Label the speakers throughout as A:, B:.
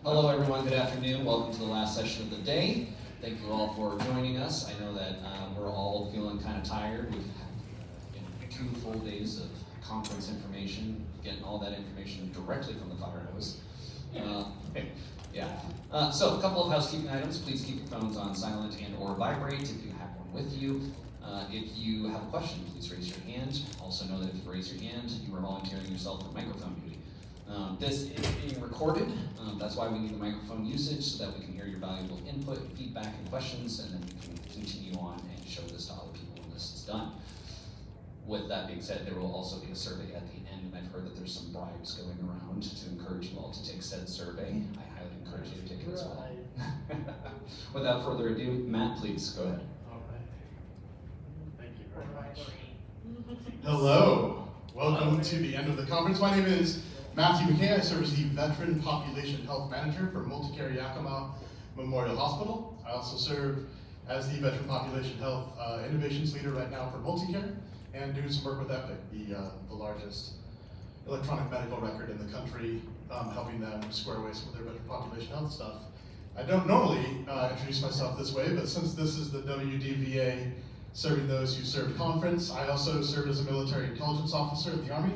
A: Hello everyone, good afternoon. Welcome to the last session of the day. Thank you all for joining us. I know that we're all feeling kind of tired. We've had 2 full days of conference information, getting all that information directly from the fire hose. So a couple of housekeeping items. Please keep your phones on silent and or vibrate if you have one with you. If you have a question, please raise your hand. Also know that if you raise your hand, you are volunteering yourself for microphone duty. This is being recorded. That's why we need the microphone usage, so that we can hear your valuable input, feedback, and questions, and then we can continue on and show this to other people when this is done. With that being said, there will also be a survey at the end, and I've heard that there's some bribes going around to encourage you all to take said survey. I highly encourage you to take it as well. Without further ado, Matt, please go ahead.
B: All right. Thank you very much.
C: Hello. Welcome to the end of the conference. My name is Matthew McCay. I serve as the Veteran Population Health Manager for MultiCare Yakima Memorial Hospital. I also serve as the Veteran Population Health Innovations Leader right now for MultiCare, and doing some work with Epic, the largest electronic medical record in the country, helping them square away some of their veteran population health stuff. I don't normally introduce myself this way, but since this is the WDVA Serving Those Who Served conference, I also served as a military intelligence officer at the Army.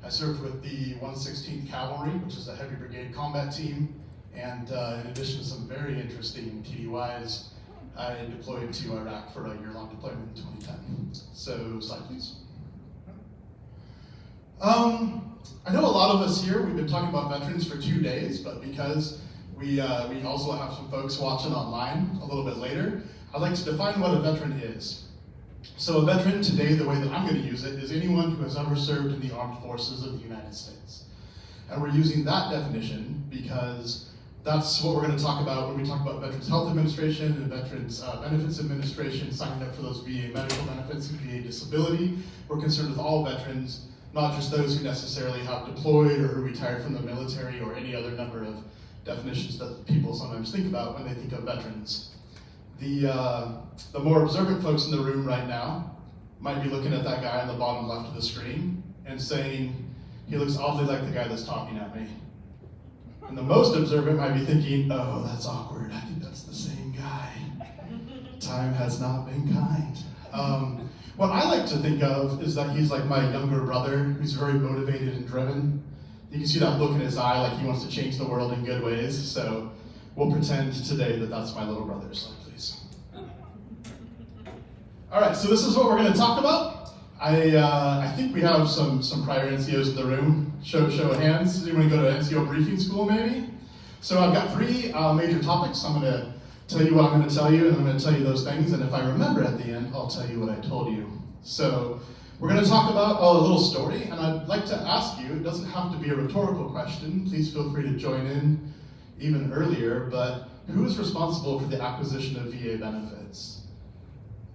C: I served with the 116th Cavalry, which is a heavy brigade combat team, and in addition to some very interesting TDYs, I deployed to Iraq for a year-long deployment in 2010. So, slide please. I know a lot of us here, we've been talking about veterans for 2 days, but because we also have some folks watching online a little bit later, I'd like to define what a veteran is. So a veteran today, the way that I'm going to use it, is anyone who has ever served in the armed forces of the United States. And we're using that definition because that's what we're going to talk about when we talk about Veterans Health Administration and Veterans Benefits Administration, signing up for those VA medical benefits and VA disability. We're concerned with all veterans, not just those who necessarily have deployed or who retired from the military or any other number of definitions that people sometimes think about when they think of veterans. The more observant folks in the room right now might be looking at that guy on the bottom left of the screen and saying, he looks oddly like the guy that's talking at me. And the most observant might be thinking, oh, that's awkward. I think that's the same guy. Time has not been kind. What I like to think of is that he's like my younger brother who's very motivated and driven. You can see that look in his eye like he wants to change the world in good ways. So we'll pretend today that that's my little brother, so please. All right, so this is what we're going to talk about. I think we have some prior NCOs in the room. Show of hands. Anyone go to NCO briefing school maybe? So I've got 3 major topics. I'm going to tell you what I'm going to tell you, and I'm going to tell you those things, and if I remember at the end, I'll tell you what I told you. So we're going to talk about a little story, and I'd like to ask you, it doesn't have to be a rhetorical question, please feel free to join in even earlier, but who is responsible for the acquisition of VA benefits?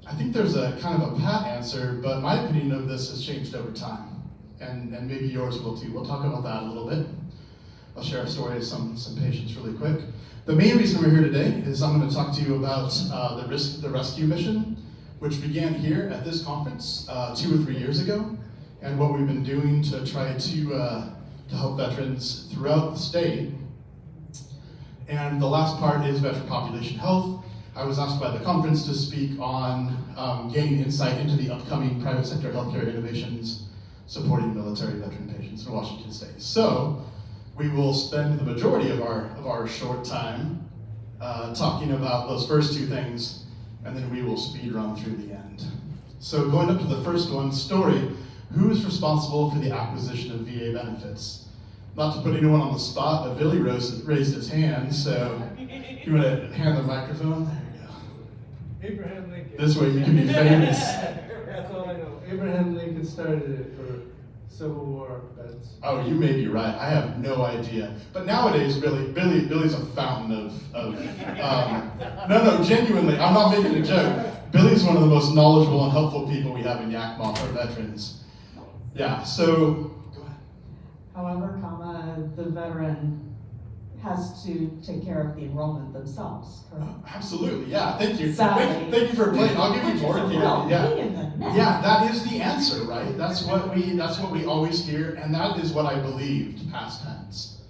C: I think there's a kind of a pat answer, but my opinion of this has changed over time, and maybe yours will too. We'll talk about that a little bit. I'll share a story of some patients really quick. The main reason we're here today is I'm going to talk to you about the rescue mission, which began here at this conference 2 or 3 years ago, and what we've been doing to try to help veterans throughout the state. And the last part is veteran population health. I was asked by the conference to speak on gaining insight into the upcoming private sector healthcare innovations supporting military veteran patients in Washington State. So we will spend the majority of our short time talking about those first 2 things, and then we will speed run through the end. So going up to the first one, story, who is responsible for the acquisition of VA benefits? Not to put anyone on the spot, but Billy raised his hand, so you want to hand the microphone? There you go.
B: Abraham Lincoln.
C: This way you can be famous.
B: That's all I know. Abraham Lincoln started it for Civil War vets.
C: Oh, you may be right. I have no idea. But nowadays, Billy's a fountain of no, genuinely, I'm not making a joke. Billy's one of the most knowledgeable and helpful people we have in Yakima for veterans. Yeah, so, go ahead.
D: However, the veteran has to take care of the enrollment themselves, correct?
C: Absolutely, yeah, thank you.
D: Sadly.
C: Thank you for playing, I'll give you more here.
D: Yeah.
C: Yeah, that is the answer, right? That's what we always hear, and that is what I believed, past tense.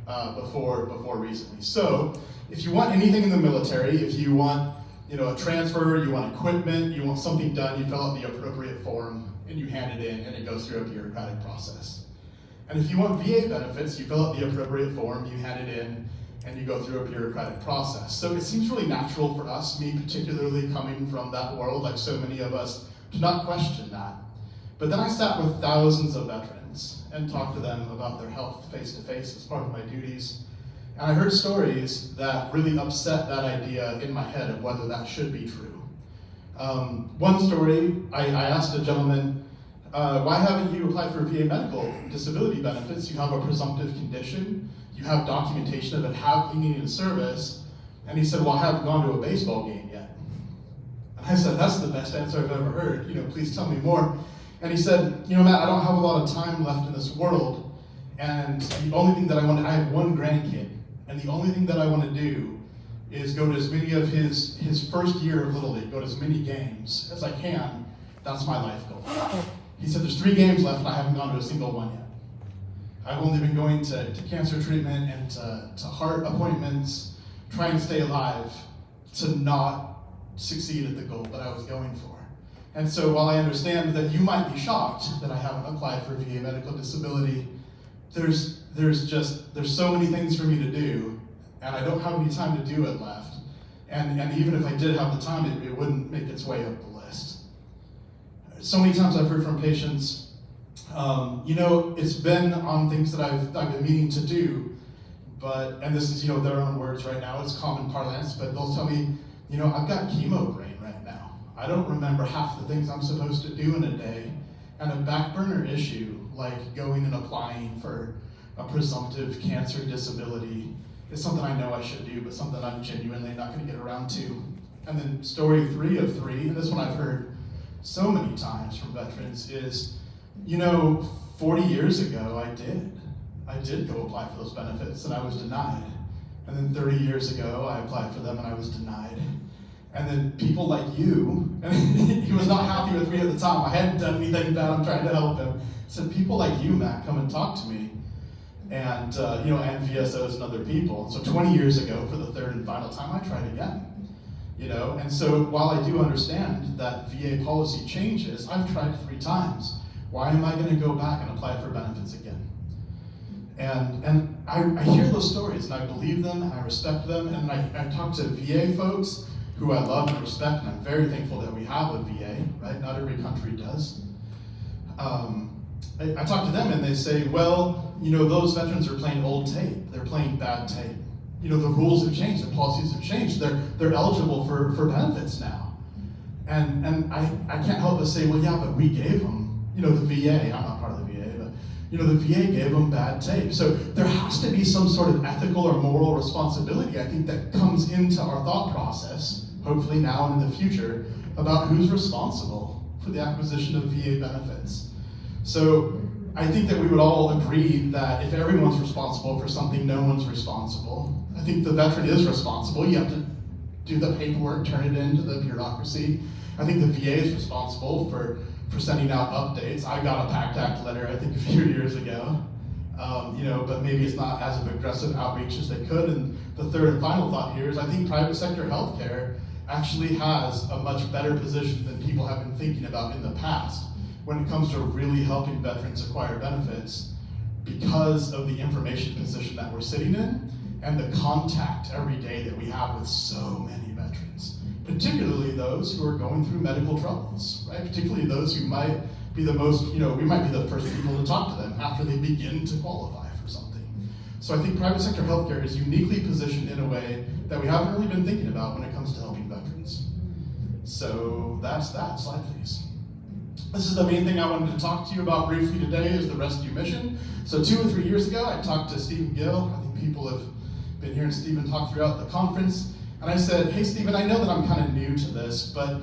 C: before recently. So if you want anything in the military, if you want a transfer, you want equipment, you want something done, you fill out the appropriate form and you hand it in and it goes through a bureaucratic process. And if you want VA benefits, you fill out the appropriate form, you hand it in, and you go through a bureaucratic process. So it seems really natural for us, me particularly coming from that world, like so many of us, to not question that. But then I sat with thousands of veterans and talked to them about their health face to face as part of my duties. And I heard stories that really upset that idea in my head of whether that should be true. One story, I asked a gentleman, why haven't you applied for VA medical disability benefits? You have a presumptive condition, you have documentation of it being in service, and he said, well, I haven't gone to a baseball game yet. And I said, that's the best answer I've ever heard, please tell me more. And he said, Matt, I don't have a lot of time left in this world, and the only thing that I have one grandkid, and the only thing that I want to do is go to as many of his first year of Little League, go to as many games as I can. That's my life goal. He said, there's 3 games left and I haven't gone to a single one yet. I've only been going to cancer treatment and to heart appointments, trying to stay alive, to not succeed at the goal that I was going for. And so while I understand that you might be shocked that I haven't applied for VA medical disability, there's so many things for me to do, and I don't have any time to do it left. And even if I did have the time, it wouldn't make its way up the list. So many times I've heard from patients, it's been on things that I've been meaning to do, and this is, their own words right now, it's common parlance, but they'll tell me, I've got chemo brain right now. I don't remember half the things I'm supposed to do in a day, and a back burner issue, like going and applying for a presumptive cancer disability, is something I know I should do, but something I'm genuinely not going to get around to. And then story 3 of 3, and this one I've heard so many times from veterans, is, 40 years ago I did go apply for those benefits and I was denied. And then 30 years ago I applied for them and I was denied. And then people like you, and he was not happy with me at the time, I hadn't done anything bad, I'm trying to help him, said, people like you, Matt, come and talk to me. And and VSOs and other people. So 20 years ago, for the 3rd and final time, I tried again. And so while I do understand that VA policy changes, I've tried 3 times. Why am I going to go back and apply for benefits again? And I hear those stories and I believe them and I respect them, and I talk to VA folks who I love and respect, and I'm very thankful that we have a VA, right? Not every country does. I talk to them and they say, well, those veterans are playing old tape. They're playing bad tape. The rules have changed, the policies have changed. They're eligible for benefits now. And I can't help but say, well, yeah, but we gave them, the VA, I'm not part of the VA, but the VA gave them bad tape. So there has to be some sort of ethical or moral responsibility, I think, that comes into our thought process, hopefully now and in the future, about who's responsible for the acquisition of VA benefits. So I think that we would all agree that if everyone's responsible for something, no one's responsible. I think the veteran is responsible. You have to do the paperwork, turn it into the bureaucracy. I think the VA is responsible for sending out updates. I got a PACT Act letter, I think, a few years ago, but maybe it's not as of aggressive outreach as they could. And the 3rd and final thought here is I think private sector healthcare actually has a much better position than people have been thinking about in the past when it comes to really helping veterans acquire benefits, because of the information position that we're sitting in and the contact every day that we have with so many veterans, particularly those who are going through medical troubles, right? Particularly those who might be the most, we might be the first people to talk to them after they begin to qualify for something. So I think private sector healthcare is uniquely positioned in a way that we haven't really been thinking about when it comes to helping veterans. So that's that. Slide, please. This is the main thing I wanted to talk to you about briefly today, is the rescue mission. So 2 or 3 years ago, I talked to Stephen Gill. I think people have been hearing Stephen talk throughout the conference. And I said, hey, Stephen, I know that I'm kind of new to this, but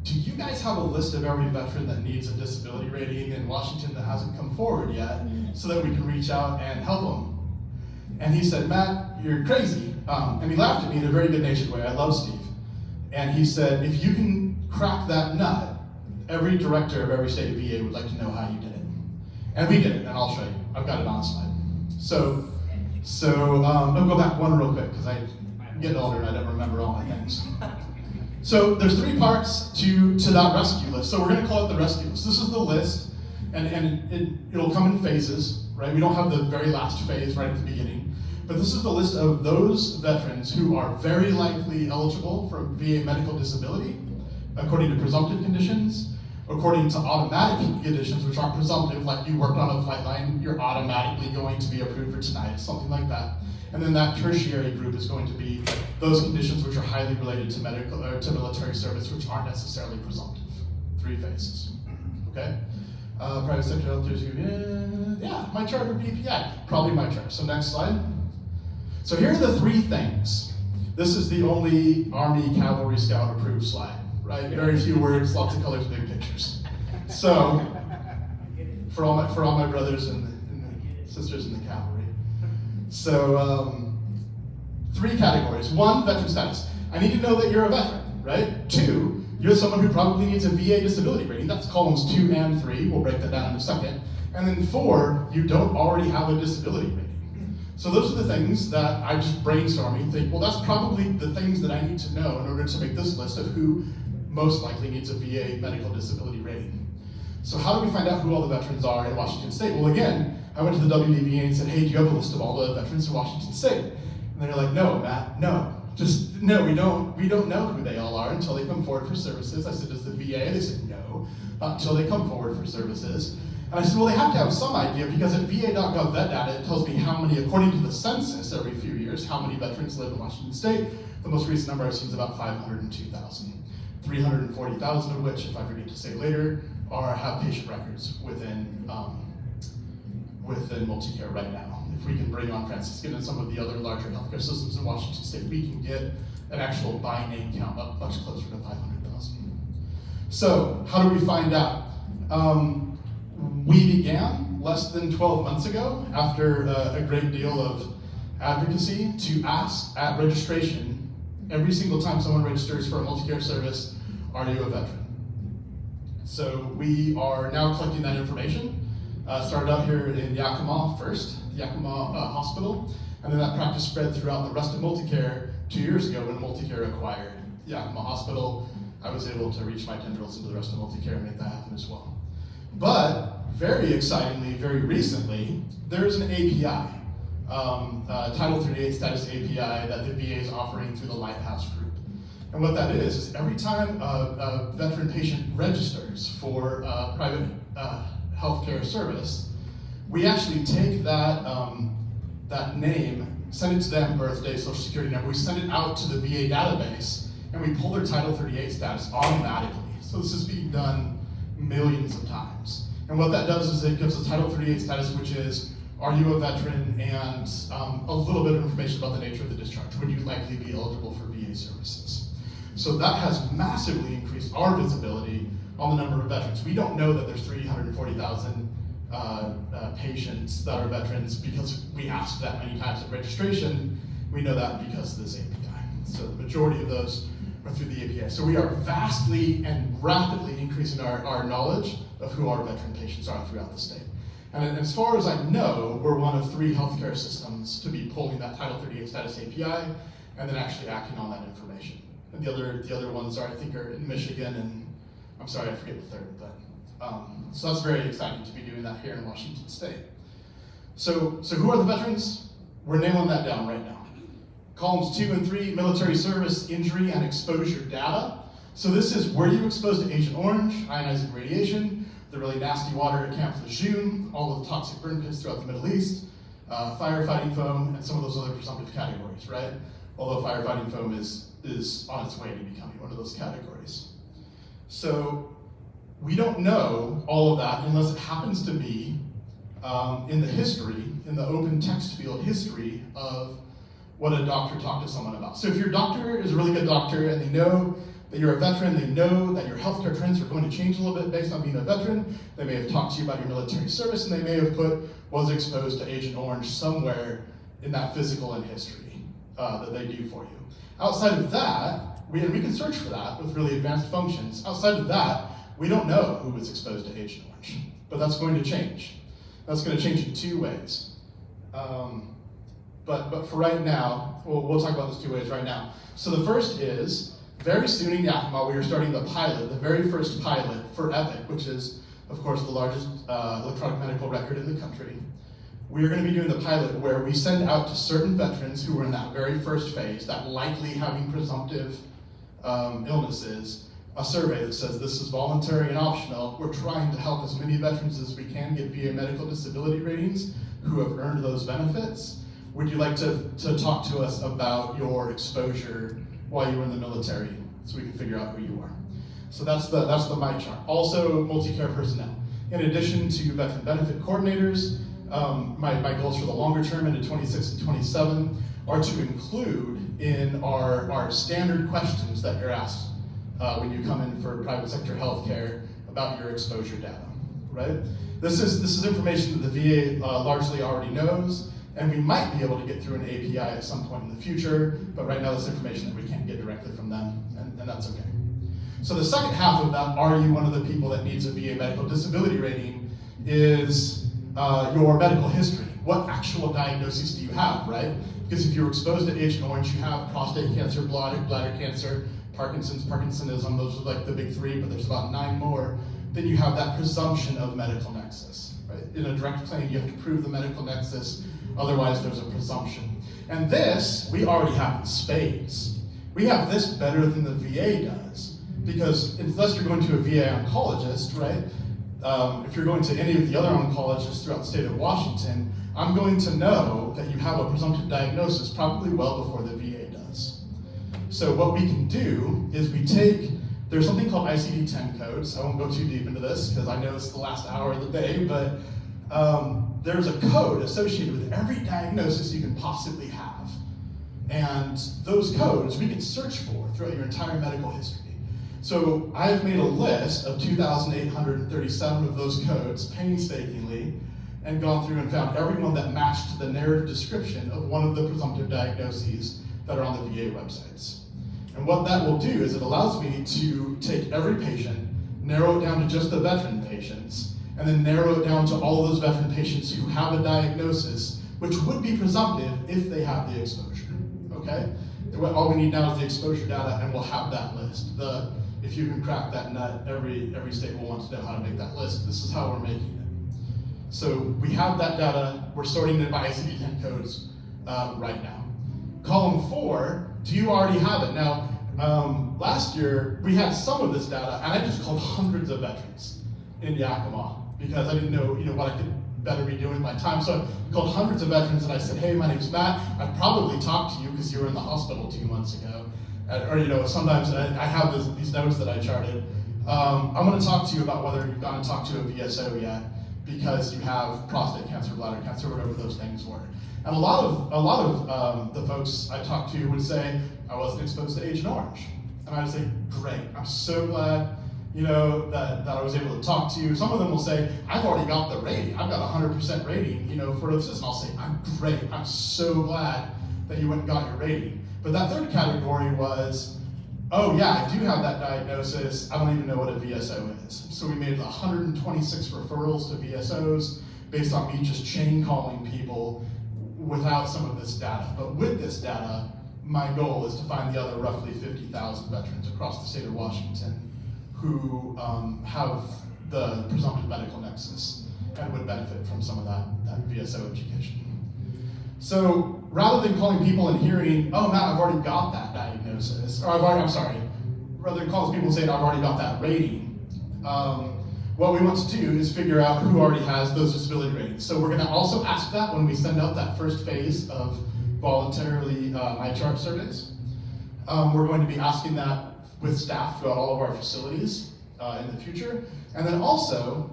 C: do you guys have a list of every veteran that needs a disability rating in Washington that hasn't come forward yet, so that we can reach out and help them? And he said, Matt, you're crazy. And he laughed at me in a very good-natured way. I love Steve. And he said, if you can crack that nut, every director of every state VA would like to know how you did it. And we did it, and I'll show you. I've got it on a slide. So So I'll go back one real quick because I'm getting older and I don't remember all my things. So there's 3 parts to that rescue list. So we're going to call it the rescue list. This is the list, and it'll come in phases, right? We don't have the very last phase right at the beginning. But this is the list of those veterans who are very likely eligible for VA medical disability, according to presumptive conditions, according to automatic conditions, which aren't presumptive, like you worked on a flight line, you're automatically going to be approved for tinnitus, something like that. And then that tertiary group is going to be those conditions which are highly related to medical or to military service, which aren't necessarily presumptive. 3 phases. Okay? Private sector healthcare, yeah, my chart or VPI, probably my chart. So next slide. So here are the 3 things. This is the only Army Cavalry Scout approved slide, right? Very few words, lots of colors, big pictures. So, for all my brothers and the sisters in the cavalry. So, 3 categories. 1, veteran status. I need to know that you're a veteran, right? 2, you're someone who probably needs a VA disability rating. That's columns 2 and 3. We'll break that down in a second. And then 4, you don't already have a disability rating. So those are the things that I just brainstorming and think, well, that's probably the things that I need to know in order to make this list of who most likely needs a VA medical disability rating. So how do we find out who all the veterans are in Washington State? Well, again, I went to the WDVA and said, hey, do you have a list of all the veterans in Washington State? And they're like, no, Matt, no. Just, no, we don't know who they all are until they come forward for services. I said, does the VA? They said, no, not until they come forward for services. And I said, well, they have to have some idea because at va.gov vet data, it tells me how many, according to the census every few years, how many veterans live in Washington State. The most recent number I've seen is about 502,000. 340,000 of which, if I forget to say later, have patient records within MultiCare right now. If we can bring on Franciscan and some of the other larger healthcare systems in Washington State, we can get an actual by name count up much closer to 500,000. So, how do we find out? We began less than 12 months ago, after a great deal of advocacy, to ask at registration, every single time someone registers for a MultiCare service, are you a veteran? So we are now collecting that information. Started out here in Yakima first, Yakima Hospital, and then that practice spread throughout the rest of MultiCare 2 years ago when MultiCare acquired Yakima Hospital. I was able to reach my tendrils into the rest of MultiCare and make that happen as well. But very excitingly, very recently, there's an API, Title 38 status API that the VA is offering through the Lighthouse Group. And what that is every time a veteran patient registers for a private healthcare service, we actually take that, that name, send it to them, birthday, social security number, we send it out to the VA database, and we pull their Title 38 status automatically. So this is being done millions of times. And what that does is it gives a Title 38 status, which is, are you a veteran, and a little bit of information about the nature of the discharge. Would you likely be eligible for VA services? So that has massively increased our visibility on the number of veterans. We don't know that there's 340,000 patients that are veterans because we asked that many times at registration. We know that because of this API. So the majority of those are through the API. So we are vastly and rapidly increasing our knowledge of who our veteran patients are throughout the state. And as far as I know, we're one of 3 healthcare systems to be pulling that Title 38 status API and then actually acting on that information. And the other ones are, I think, are in Michigan, and I'm sorry, I forget the third, but so that's very exciting to be doing that here in Washington State. So who are the veterans? We're nailing that down right now. Columns 2 and 3, military service, injury, and exposure data. So this is, were you exposed to Agent Orange, ionizing radiation, the really nasty water at Camp Lejeune, all of the toxic burn pits throughout the Middle East, firefighting foam, and some of those other presumptive categories, right? Although firefighting foam is on its way to becoming one of those categories. So we don't know all of that unless it happens to be in the history, in the open text field history of what a doctor talked to someone about. So if your doctor is a really good doctor and they know that you're a veteran, they know that your healthcare trends are going to change a little bit based on being a veteran, they may have talked to you about your military service, and they may have put, was exposed to Agent Orange somewhere in that physical and history that they do for you. Outside of that, we can search for that with really advanced functions. Outside of that, we don't know who was exposed to Agent Orange, but that's going to change. That's going to change in 2 ways. but for right now, we'll talk about this two ways right now. So the first is, very soon in Yakima, we are starting the pilot, the very first pilot for Epic, which is, of course, the largest electronic medical record in the country. We are going to be doing the pilot where we send out to certain veterans who are in that very first phase, that likely having presumptive illnesses, a survey that says this is voluntary and optional. We're trying to help as many veterans as we can get VA medical disability ratings who have earned those benefits. Would you like to talk to us about your exposure while you were in the military so we can figure out who you are? So that's the my chart. Also, MultiCare personnel. In addition to veteran benefit coordinators, my goals for the longer term into 26 and 27 are to include in our standard questions that you're asked when you come in for private sector healthcare about your exposure data, right? This is information that the VA largely already knows, and we might be able to get through an API at some point in the future, but right now this information that we can't get directly from them, and that's okay. So the second half of that, are you one of the people that needs a VA medical disability rating, is your medical history. What actual diagnoses do you have, right? Because if you're exposed to Agent Orange, you have prostate cancer, bladder cancer, Parkinsonism, those are like the big three, but there's about 9 more. Then you have that presumption of medical nexus, right? In a direct claim, you have to prove the medical nexus, otherwise there's a presumption. And this, we already have in spades. We have this better than the VA does, because unless you're going to a VA oncologist, right? If you're going to any of the other oncologists throughout the state of Washington, I'm going to know that you have a presumptive diagnosis probably well before the VA does. So what we can do is there's something called ICD-10 codes. I won't go too deep into this because I know it's the last hour of the day, but there's a code associated with every diagnosis you can possibly have. And those codes we can search for throughout your entire medical history. So I've made a list of 2,837 of those codes painstakingly and gone through and found everyone that matched the narrative description of one of the presumptive diagnoses that are on the VA websites. And what that will do is it allows me to take every patient, narrow it down to just the veteran patients, and then narrow it down to all of those veteran patients who have a diagnosis, which would be presumptive if they have the exposure, okay? All we need now is the exposure data, and we'll have that list. If you can crack that nut, every state will want to know how to make that list. This is how we're making it. So we have that data, we're sorting it by ICD-10 codes right now. Column 4, do you already have it? Now, last year, we had some of this data, and I just called hundreds of veterans in Yakima because I didn't know what I could better be doing with my time. So I called hundreds of veterans and I said, hey, my name's Matt. I've probably talked to you because you were in the hospital 2 months ago. Or sometimes I have these notes that I charted. I'm going to talk to you about whether you've gone and talked to a VSO yet because you have prostate cancer, bladder cancer, whatever those things were. And a lot of the folks I talked to would say, I wasn't exposed to Agent Orange. And I would say, great, I'm so glad that I was able to talk to you. Some of them will say, I've already got the rating. I've got 100% rating, for this. And I'll say, I'm great, I'm so glad that you went and got your rating. But that third category was, oh yeah, I do have that diagnosis, I don't even know what a VSO is. So we made 126 referrals to VSOs based on me just chain calling people without some of this data. But with this data, my goal is to find the other roughly 50,000 veterans across the state of Washington who have the presumptive medical nexus and would benefit from some of that VSO education. So rather than calling people and hearing, oh Matt, I've already got that diagnosis, rather than calling people and saying, I've already got that rating, what we want to do is figure out who already has those disability ratings. So we're gonna also ask that when we send out that first phase of voluntarily MyChart surveys. We're going to be asking that with staff throughout all of our facilities in the future. And then also,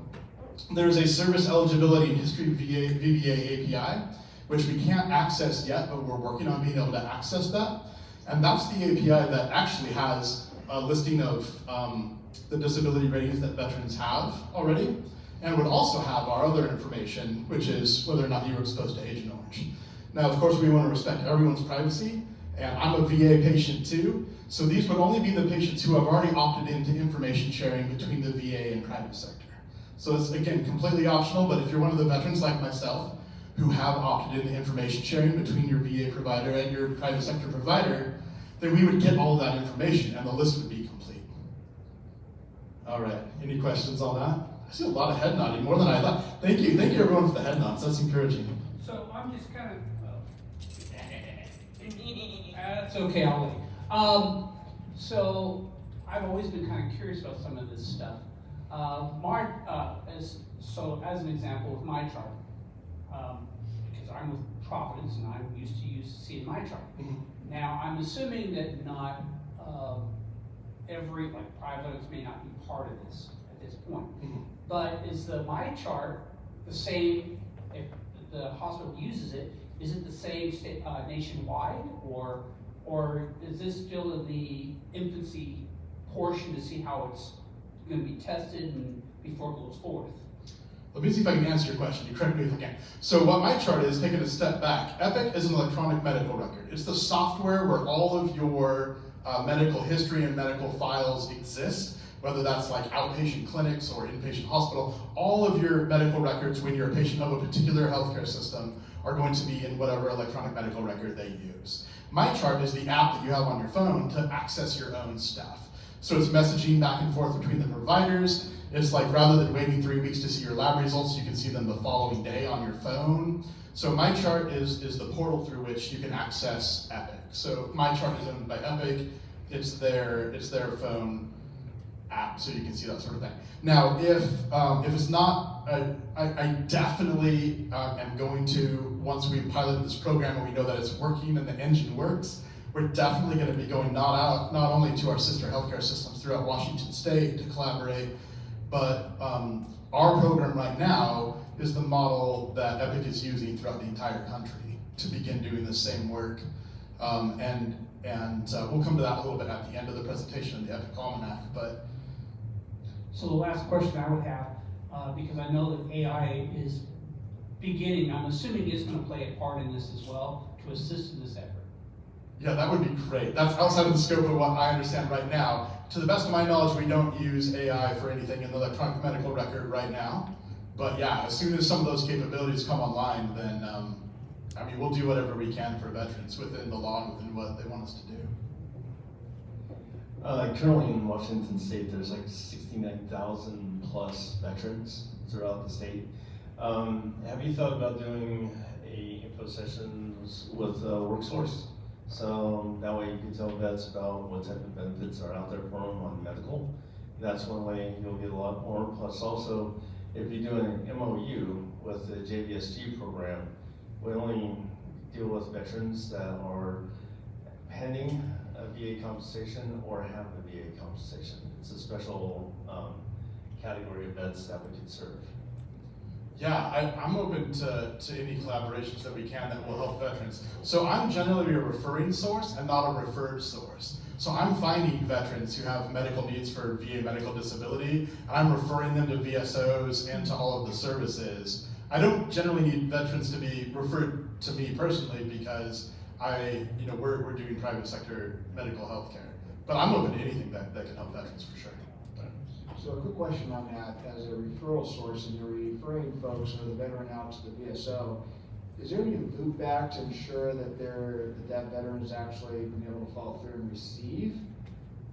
C: there's a service eligibility and history VBA API, which we can't access yet, but we're working on being able to access that. And that's the API that actually has a listing of the disability ratings that veterans have already, and would also have our other information, which is whether or not you were exposed to Agent Orange. Now, of course, we want to respect everyone's privacy, and I'm a VA patient too, so these would only be the patients who have already opted into information sharing between the VA and private sector. So it's, again, completely optional, but if you're one of the veterans like myself, who have opted into information sharing between your VA provider and your private sector provider, then we would get all of that information and the list would be complete. All right, any questions on that? I see a lot of head nodding, more than I thought. Thank you everyone for the head nods, that's encouraging.
E: So I'm just kind of, that's okay, I'll wait. So I've always been kind of curious about some of this stuff. As an example with my chart, because I'm with Providence and I'm used to seeing my chart. Now, I'm assuming that not every, like Providence may not be part of this at this point. But is my chart the same, if the hospital uses it, is it the same nationwide, or is this still in the infancy portion to see how it's going to be tested and before it goes forth?
C: Let me see if I can answer your question. You correct me if I can. So what my chart is, taking a step back, Epic is an electronic medical record. It's the software where all of your medical history and medical files exist, whether that's like outpatient clinics or inpatient hospital. All of your medical records when you're a patient of a particular healthcare system are going to be in whatever electronic medical record they use. My chart is the app that you have on your phone to access your own stuff. So it's messaging back and forth between the providers. It's like rather than waiting 3 weeks to see your lab results, you can see them the following day on your phone. So my chart is the portal through which you can access Epic. So my chart is owned by Epic. It's their phone app, so you can see that sort of thing. Now, if it's not, I definitely am going to, once we've piloted this program and we know that it's working and the engine works, we're definitely going to be going not only to our sister healthcare systems throughout Washington State to collaborate, but our program right now is the model that Epic is using throughout the entire country to begin doing the same work. And we'll come to that a little bit at the end of the presentation of the Epic Almanac. But
E: So the last question I would have, because I know that AI is beginning, I'm assuming it's going to play a part in this as well to assist in this effort.
C: yeah, that would be great. That's outside of the scope of what I understand right now. To the best of my knowledge, we don't use AI for anything in the electronic medical record right now. But yeah, as soon as some of those capabilities come online, then I mean, we'll do whatever we can for veterans within the law and within what they want us to do.
F: Currently in Washington State, there's like 69,000 plus veterans throughout the state. Have you thought about doing a info sessions with WorkSource? So that way you can tell vets about what type of benefits are out there for them on medical. That's one way you'll get a lot more. Plus also, if you're doing an MOU with the JVSG program, we only deal with veterans that are pending a VA compensation or have a VA compensation. It's a special category of vets that we can serve.
C: Yeah, I'm open to any collaborations that we can that will help veterans. So I'm generally a referring source and not a referred source. So I'm finding veterans who have medical needs for VA medical disability, and I'm referring them to VSOs and to all of the services. I don't generally need veterans to be referred to me personally because we're doing private sector medical health care. But I'm open to anything that can help veterans for sure.
G: So a quick question on that, as a referral source, and you're referring folks or the veteran out to the VSO, is there any loop back to ensure that that veteran is actually being able to follow through and receive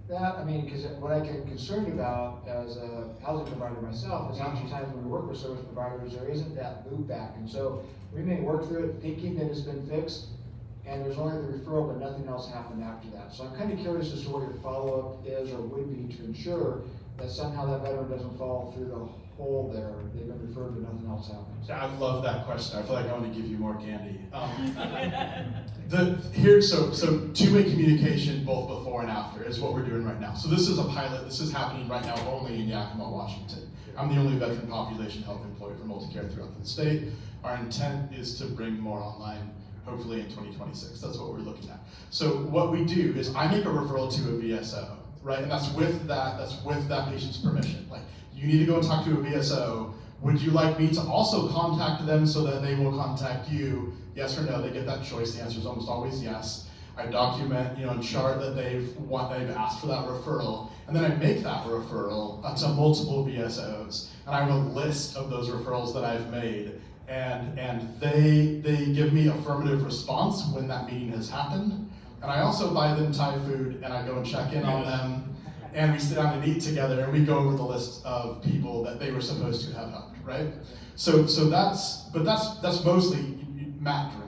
G: that? I mean, because what I get concerned about as a housing provider myself is oftentimes when we work with service providers, there isn't that loop back. And so we may work through it thinking that it's been fixed, and there's only the referral, but nothing else happened after that. So I'm kind of curious as to what your follow-up is or would be to ensure that somehow that veteran doesn't fall through the hole there. They've been referred, but nothing else happens.
C: Yeah, I love that question. I feel like I want to give you more candy. So two-way communication both before and after is what we're doing right now. So this is a pilot. This is happening right now only in Yakima, Washington. I'm the only veteran population health employee for MultiCare throughout the state. Our intent is to bring more online, hopefully in 2026. That's what we're looking at. So what we do is I make a referral to a VSO, right? And that's with that patient's permission. Like, you need to go and talk to a VSO. Would you like me to also contact them so that they will contact you? Yes or no? They get that choice. The answer is almost always yes. I document, and chart that they've asked for that referral, and then I make that referral to multiple VSOs, and I have a list of those referrals that I've made. and they give me affirmative response when that meeting has happened. And I also buy them Thai food, and I go and check in on them, and we sit down and eat together, and we go over the list of people that they were supposed to have helped, right? So that's mostly Matt driven.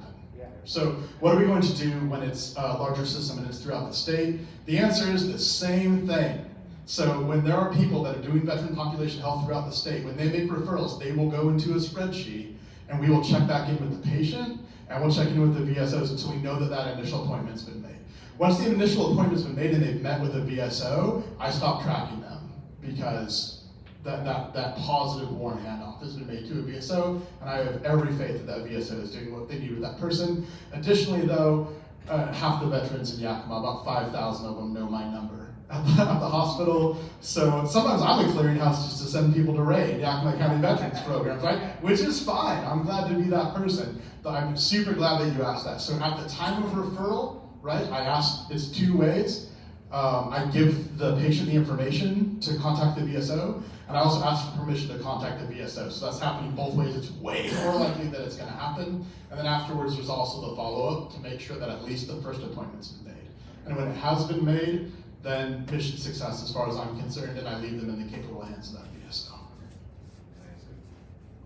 C: So what are we going to do when it's a larger system and it's throughout the state? The answer is the same thing. So when there are people that are doing veteran population health throughout the state, when they make referrals, they will go into a spreadsheet, and we will check back in with the patient, and we'll check in with the VSOs until we know that that initial appointment's been made. Once the initial appointment's been made and they've met with a VSO, I stop tracking them, because that positive warm handoff has been made to a VSO, and I have every faith that that VSO is doing what they need with that person. Additionally though, half the veterans in Yakima, about 5,000 of them, know my number at the hospital. So sometimes I'm a clearinghouse just to send people to RAID, Yakima County Veterans Programs, right? Which is fine, I'm glad to be that person. But I'm super glad that you asked that. So at the time of referral, right, I asked, it's two ways. I give the patient the information to contact the VSO, and I also ask for permission to contact the VSO. So that's happening both ways. It's way more likely that it's going to happen. And then afterwards, there's also the follow-up to make sure that at least the first appointment's been made. And when it has been made, then mission success as far as I'm concerned, and I leave them in the capable hands of that VSO.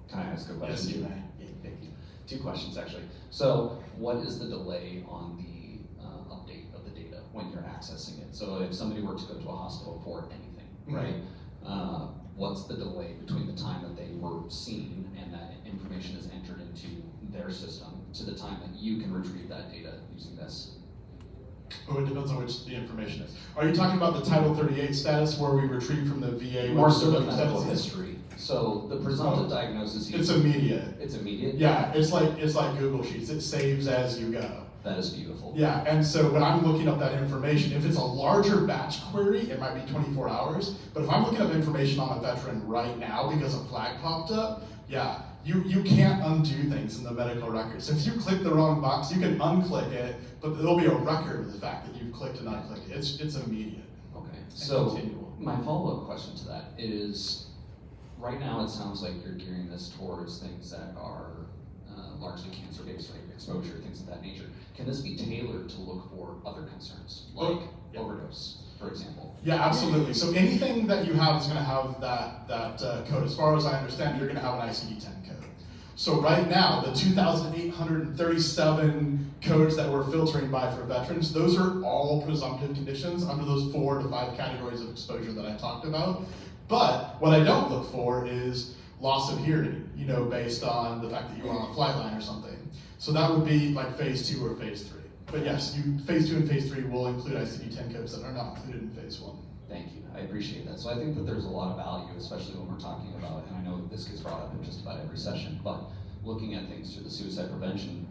A: Can I ask a question?
C: Yes, you may.
A: Yeah, thank you. Two questions, actually. So what is the delay on the update of the data when you're accessing it? So if somebody were to go to a hospital for anything, right? What's the delay between the time that they were seen and that information is entered into their system to the time that you can retrieve that data using this?
C: Oh, it depends on which the information is. Are you talking about the Title 38 status where we retrieve from the VA?
A: More so the
C: status
A: medical
C: is?
A: history. So the presumptive diagnosis.
C: It's immediate.
A: It's immediate?
C: Yeah, it's like Google Sheets. It saves as you go.
A: That is beautiful.
C: Yeah, and so when I'm looking up that information, if it's a larger batch query, it might be 24 hours. But if I'm looking up information on a veteran right now because a flag popped up, yeah, you can't undo things in the medical record. So if you click the wrong box, you can unclick it, but there'll be a record of the fact that you've clicked and unclicked it. It's immediate.
A: Okay, so
C: continual.
A: my follow-up question to that is, right now it sounds like you're gearing this towards things that are largely cancer-based, right? Exposure, things of that nature. Can this be tailored to look for other concerns, like overdose, for example?
C: Yeah, absolutely. So anything that you have is going to have that code. As far as I understand, you're going to have an ICD-10 code. So right now, the 2,837 codes that we're filtering by for veterans, those are all presumptive conditions under those 4 to 5 categories of exposure that I talked about. But what I don't look for is loss of hearing, based on the fact that you were on a flight line or something. So that would be like phase 2 or phase 3. But yes, phase 2 and phase 3 will include ICD-10 codes that are not included in phase 1.
A: Thank you, I appreciate that. So I think that there's a lot of value, especially when we're talking about, and I know that this gets brought up in just about every session, but looking at things through the suicide prevention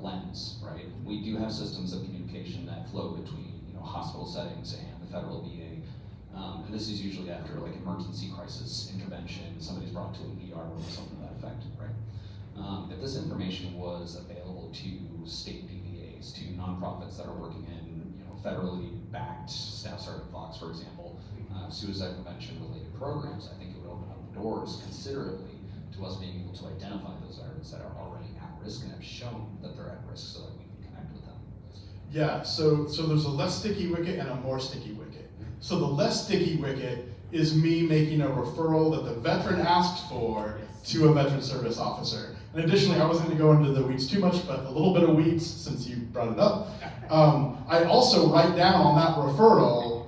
A: lens, right? We do have systems of communication that flow between, hospital settings and the federal VA. And this is usually after like emergency crisis intervention, somebody's brought to an ER or something to that effect, right? If this information was available to state DVAs, to nonprofits that are working in, federally backed staff startup Fox, for example, suicide prevention related programs, I think it would open up the doors considerably to us being able to identify those veterans that are already at risk and have shown that they're at risk so that we can connect with them.
C: Yeah, so there's a less sticky wicket and a more sticky wicket. So the less sticky wicket is me making a referral that the veteran asked for to a veteran service officer. And additionally, I wasn't going to go into the weeds too much, but a little bit of weeds since you brought it up. I also write down on that referral,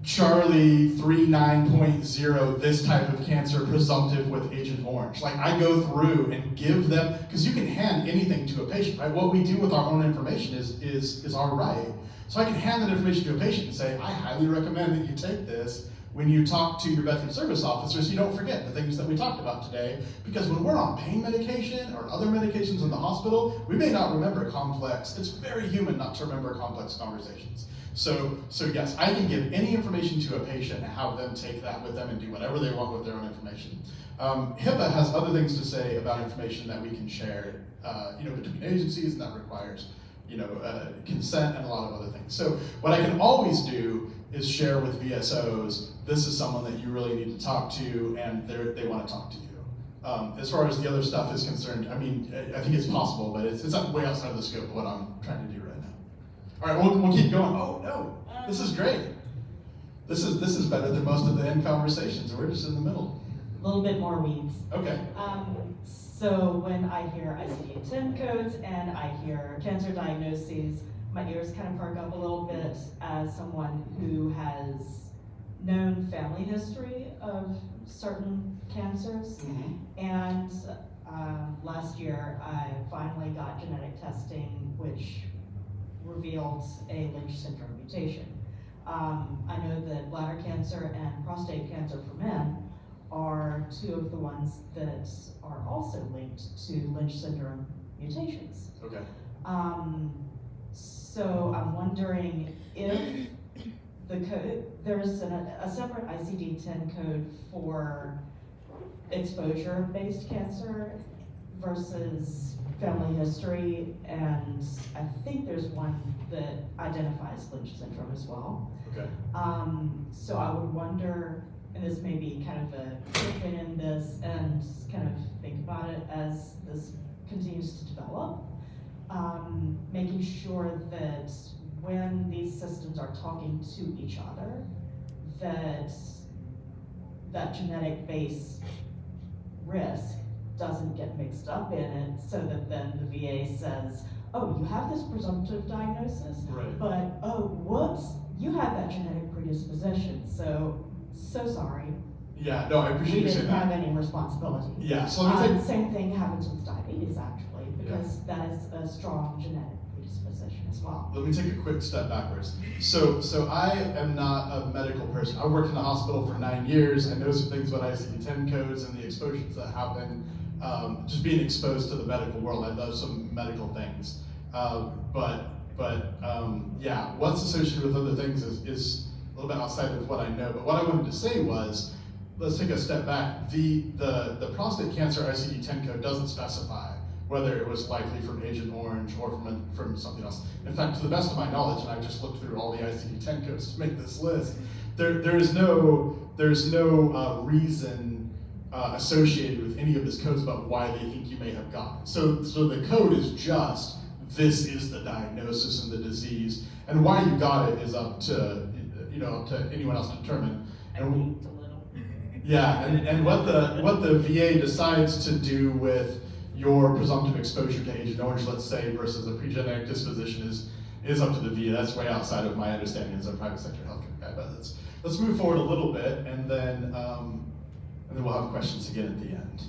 C: Charlie 39.0, this type of cancer presumptive with Agent Orange. Like I go through and give them, because you can hand anything to a patient, right? What we do with our own information is our right. So I can hand that information to a patient and say, I highly recommend that you take this when you talk to your veteran service officer so you don't forget the things that we talked about today. Because when we're on pain medication or other medications in the hospital, we may not remember complex. It's very human not to remember complex conversations. So yes, I can give any information to a patient and have them take that with them and do whatever they want with their own information. HIPAA has other things to say about information that we can share, between agencies, and that requires, consent and a lot of other things. So what I can always do is share with VSOs, this is someone that you really need to talk to, and they want to talk to you. As far as the other stuff is concerned, I mean, I think it's possible, but it's way outside of the scope of what I'm trying to do right now. All right, we'll keep going. Oh no, this is great. This is better than most of the end conversations. We're just in the middle.
D: A little bit more weeds.
C: Okay.
D: So when I hear ICD-10 codes and I hear cancer diagnoses, my ears kind of perk up a little bit as someone who has known family history of certain cancers. And last year I finally got genetic testing which revealed a Lynch syndrome mutation. I know that bladder cancer and prostate cancer for men are two of the ones that are also linked to Lynch syndrome mutations.
C: Okay.
D: So I'm wondering if the code, there's a separate ICD-10 code for exposure-based cancer versus family history, and I think there's one that identifies Lynch syndrome as well.
C: Okay.
D: So I would wonder, and this may be kind of a quick win in this, and kind of think about it as this continues to develop, making sure that when these systems are talking to each other, that genetic base risk doesn't get mixed up in it, so that then the VA says, oh, you have this presumptive diagnosis,
C: Right.
D: but oh, whoops, you have that genetic predisposition, so sorry.
C: Yeah, no, I appreciate
D: We
C: you saying
D: didn't have
C: that.
D: any responsibility.
C: Yeah, so let me take,
D: Same thing happens with diabetes, actually, because that is a strong genetic predisposition as well.
C: let me take a quick step backwards. So I am not a medical person. I worked in the hospital for 9 years. I know some things about ICD-10 codes and the exposures that happen. Just being exposed to the medical world, I know some medical things. Yeah, what's associated with other things is a little bit outside of what I know. But what I wanted to say was, let's take a step back. The prostate cancer ICD-10 code doesn't specify whether it was likely from Agent Orange or from something else. In fact, to the best of my knowledge, and I just looked through all the ICD-10 codes to make this list, there's no reason associated with any of these codes about why they think you may have gotten it. So the code is just, this is the diagnosis and the disease, and why you got it is up to anyone else to determine. And yeah, and what the VA decides to do with your presumptive exposure to Agent Orange, let's say, versus a pre-genetic disposition is up to the VA. That's way outside of my understanding as a private sector healthcare guy. But let's move forward a little bit, and then we'll have questions again at the end.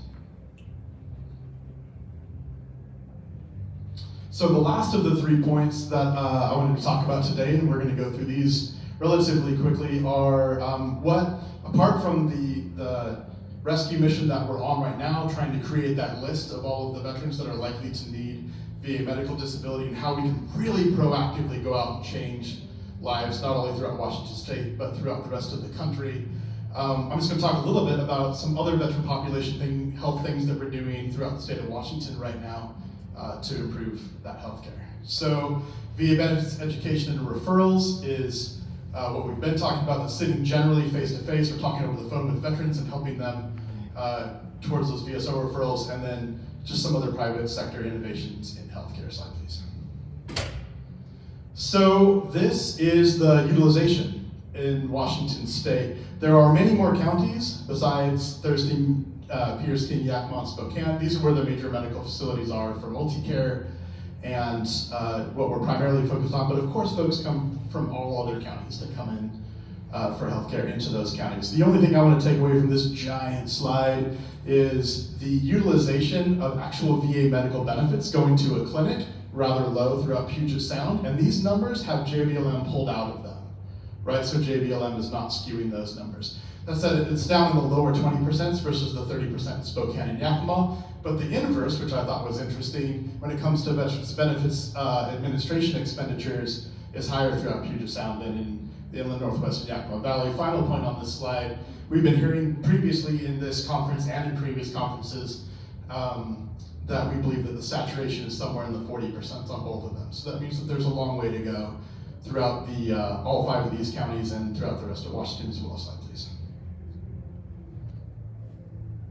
C: So the last of the 3 points that I wanted to talk about today, and we're going to go through these relatively quickly, are apart from the rescue mission that we're on right now, trying to create that list of all of the veterans that are likely to need VA medical disability and how we can really proactively go out and change lives, not only throughout Washington State, but throughout the rest of the country. I'm just going to talk a little bit about some other veteran population health things that we're doing throughout the state of Washington right now to improve that healthcare. So VA benefits education and referrals is what we've been talking about, that's sitting generally face-to-face. We're talking over the phone with veterans and helping them towards those VSO referrals, and then just some other private sector innovations in healthcare. Slide, please. So this is the utilization in Washington State. There are many more counties besides Thurston, Pierceton, Yakima, and Spokane. These are where the major medical facilities are for MultiCare and what we're primarily focused on. But of course, folks come from all other counties that come in for healthcare into those counties. The only thing I want to take away from this giant slide is the utilization of actual VA medical benefits going to a clinic rather low throughout Puget Sound, and these numbers have JBLM pulled out of them, right? So JBLM is not skewing those numbers. That said, it's down in the lower 20% versus the 30% in Spokane and Yakima, but the inverse, which I thought was interesting, when it comes to Veterans Benefits Administration expenditures, is higher throughout Puget Sound than in the inland Northwest and Yakima Valley. Final point on this slide, we've been hearing previously in this conference and in previous conferences that we believe that the saturation is somewhere in the 40% on both of them. So that means that there's a long way to go throughout all 5 of these counties and throughout the rest of Washington as well. Slide, please.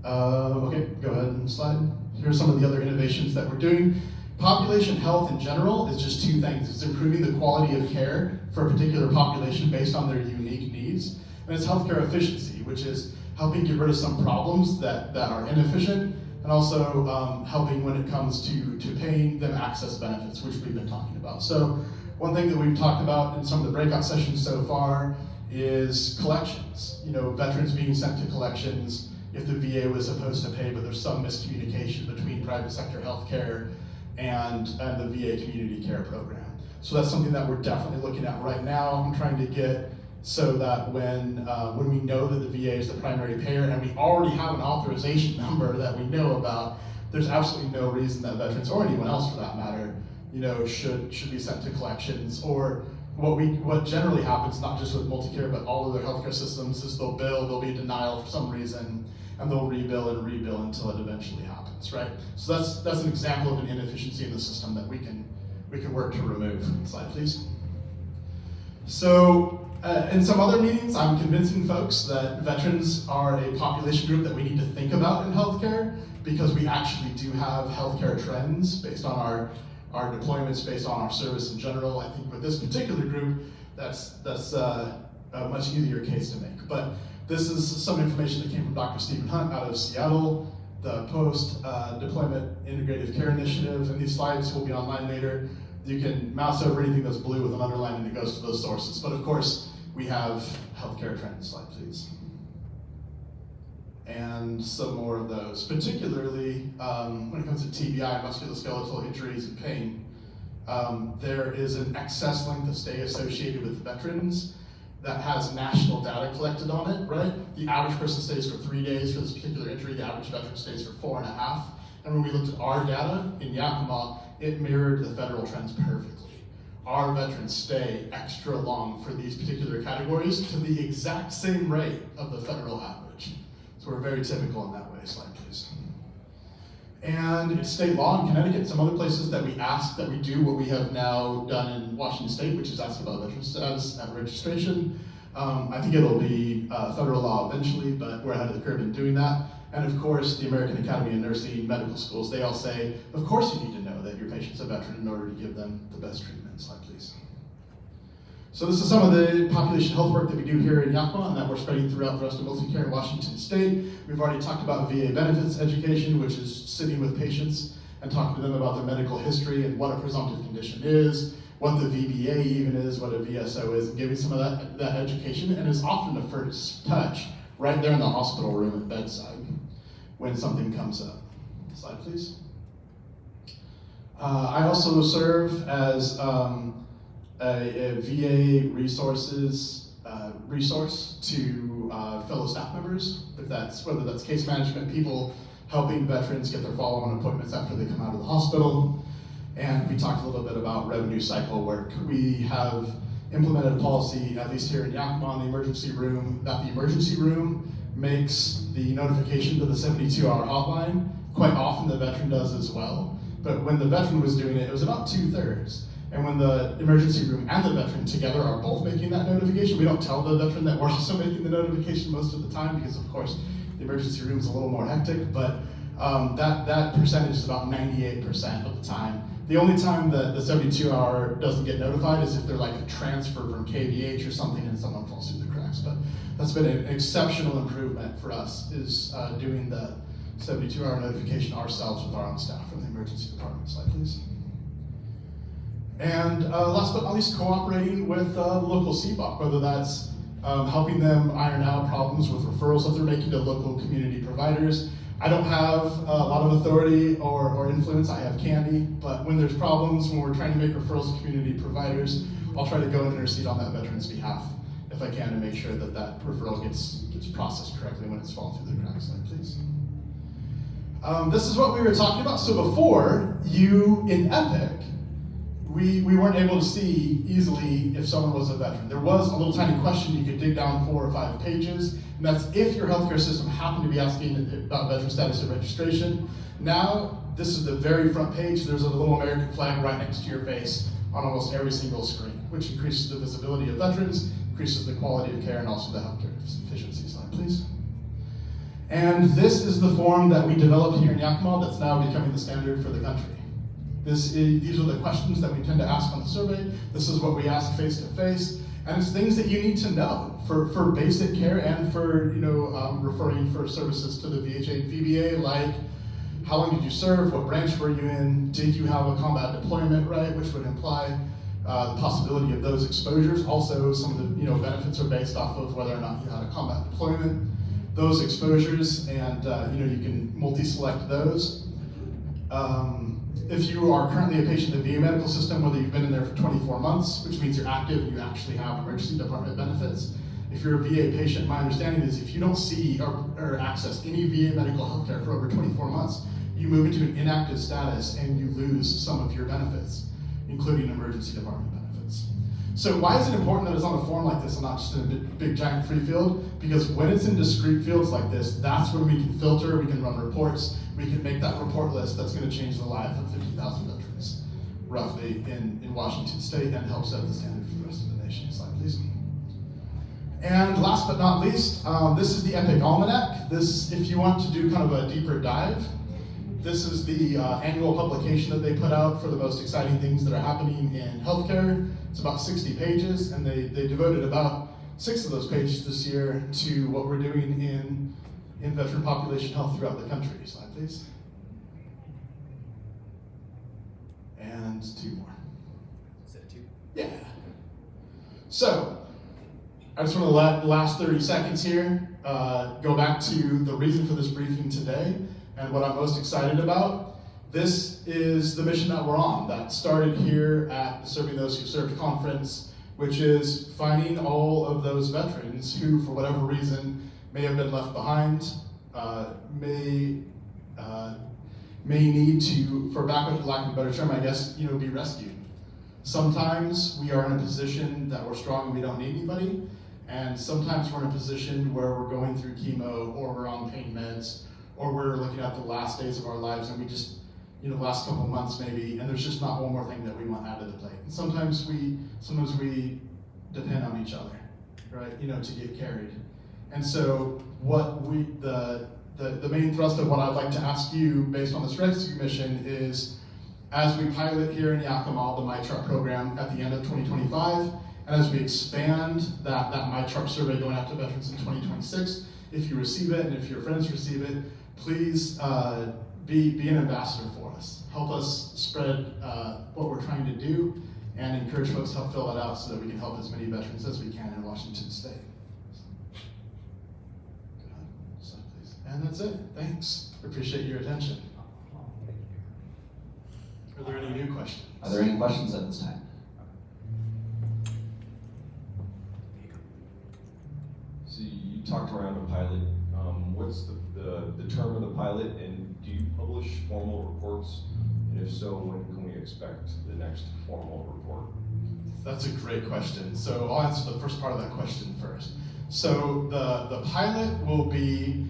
C: Okay, go ahead and slide. Here's some of the other innovations that we're doing. Population health in general is just two things. It's improving the quality of care for a particular population based on their unique needs. And it's healthcare efficiency, which is helping get rid of some problems that are inefficient, and also helping when it comes to paying them access benefits, which we've been talking about. So one thing that we've talked about in some of the breakout sessions so far is collections. You know, veterans being sent to collections if the VA was supposed to pay, but there's some miscommunication between private sector healthcare and the VA community care program. So that's something that we're definitely looking at right now. I'm trying to get so that when we know that the VA is the primary payer and we already have an authorization number that we know about, there's absolutely no reason that veterans, or anyone else for that matter, you know, should be sent to collections. Or what generally happens, not just with MultiCare, but all of their healthcare systems, is there'll be a denial for some reason, and they'll rebill until it eventually happens, right? So that's an example of an inefficiency in the system that we can work to remove. Slide, please. So in some other meetings, I'm convincing folks that veterans are a population group that we need to think about in healthcare, because we actually do have healthcare trends based on our deployments, based on our service in general. I think with this particular group, that's a much easier case to make. But this is some information that came from Dr. Stephen Hunt out of Seattle, the post-deployment integrative care initiative, and these slides will be online later. You can mouse over anything that's blue with an underline and it goes to those sources. But of course, we have healthcare trends. Slide, please. And some more of those, particularly when it comes to TBI, musculoskeletal injuries and pain. There is an excess length of stay associated with veterans that has national data collected on it, right? The average person stays for 3 days for this particular injury, the average veteran stays for 4.5. And when we looked at our data in Yakima, it mirrored the federal trends perfectly. Our veterans stay extra long for these particular categories to the exact same rate of the federal average. So we're very typical in that way. Slide, please. And it's state law in Connecticut, some other places that we ask that we do what we have now done in Washington State, which is ask about veteran status at registration. I think it'll be federal law eventually, but we're ahead of the curve in doing that. And of course, the American Academy of Nursing, medical schools, they all say, of course you need to know that your patient's a veteran in order to give them the best treatment. Slide, please. So this is some of the population health work that we do here in Yakima and that we're spreading throughout the rest of MultiCare in Washington State. We've already talked about VA benefits education, which is sitting with patients and talking to them about their medical history and what a presumptive condition is, what the VBA even is, what a VSO is, and giving some of that education. And it's often the first touch right there in the hospital room at bedside when something comes up. Slide, please. I also serve as a VA resource to fellow staff members, whether that's case management, people helping veterans get their follow-on appointments after they come out of the hospital. And we talked a little bit about revenue cycle work. We have implemented a policy, at least here in Yakima, in the emergency room, that the emergency room makes the notification to the 72-hour hotline. Quite often the veteran does as well. But when the veteran was doing it, it was about 2/3. And when the emergency room and the veteran together are both making that notification, we don't tell the veteran that we're also making the notification most of the time, because of course the emergency room is a little more hectic, but that percentage is about 98% of the time. The only time that the 72-hour doesn't get notified is if they're like a transfer from KVH or something and someone falls through the cracks. But that's been an exceptional improvement for us, is doing the 72-hour notification ourselves with our own staff from the emergency department. Slide, please. And last but not least, cooperating with the local CBOC, whether that's helping them iron out problems with referrals that they're making to local community providers. I don't have a lot of authority or influence, I have candy, but when there's problems, when we're trying to make referrals to community providers, I'll try to go and intercede on that veteran's behalf if I can to make sure that that referral gets processed correctly when it's fallen through the cracks. Slide, please. This is what we were talking about. So before, in Epic, we weren't able to see easily if someone was a veteran. There was a little tiny question you could dig down 4 or 5 pages, and that's if your healthcare system happened to be asking about veteran status at registration. Now, this is the very front page. There's a little American flag right next to your face on almost every single screen, which increases the visibility of veterans, increases the quality of care, and also the healthcare efficiency. Slide, please. And this is the form that we developed here in Yakima that's now becoming the standard for the country. These are the questions that we tend to ask on the survey. This is what we ask face to face. And it's things that you need to know for basic care and for referring for services to the VBA, like how long did you serve, what branch were you in, did you have a combat deployment, right, which would imply the possibility of those exposures. Also, some of the benefits are based off of whether or not you had a combat deployment, those exposures, and you can multi-select those. If you are currently a patient in the VA medical system, whether you've been in there for 24 months, which means you're active and you actually have emergency department benefits. If you're a VA patient, my understanding is if you don't see or access any VA medical health care for over 24 months, you move into an inactive status and you lose some of your benefits, including emergency department benefits. So why is it important that it's on a form like this and not just in a big giant free field? Because when it's in discrete fields like this, that's when we can filter, we can run reports, we can make that report list that's going to change the life of 50,000 veterans, roughly, in Washington State, and help set the standard for the rest of the nation. Slide, please. And last but not least, this is the Epic Almanac. This, if you want to do kind of a deeper dive, this is the annual publication that they put out for the most exciting things that are happening in healthcare. It's about 60 pages, and they devoted about 6 of those pages this year to what we're doing in veteran population health throughout the country. Slide, please. And 2 more.
A: Is that 2?
C: Yeah. So, I just want to let the last 30 seconds here go back to the reason for this briefing today and what I'm most excited about. This is the mission that we're on, that started here at the Serving Those Who Served conference, which is finding all of those veterans who, for whatever reason, may have been left behind, may need to, for lack of a better term, I guess, be rescued. Sometimes we are in a position that we're strong and we don't need anybody, and sometimes we're in a position where we're going through chemo, or we're on pain meds, or we're looking at the last days of our lives and we just, last couple of months maybe, and there's just not one more thing that we want added to the plate. And sometimes we depend on each other, right, to get carried. And so the main thrust of what I'd like to ask you based on this rescue mission is, as we pilot here in Yakima the MyTruck program at the end of 2025, and as we expand that MyTruck survey going out to veterans in 2026, if you receive it and if your friends receive it, please be an ambassador for us. Help us spread what we're trying to do and encourage folks to help fill that out so that we can help as many veterans as we can in Washington State. And that's it. Thanks. Appreciate your attention. Are there any new questions?
A: Are there any questions at this time?
H: So you talked around a pilot. What's the term of the pilot, and do you publish formal reports? And if so, when can we expect the next formal report?
C: That's a great question. So I'll answer the first part of that question first. So the pilot will be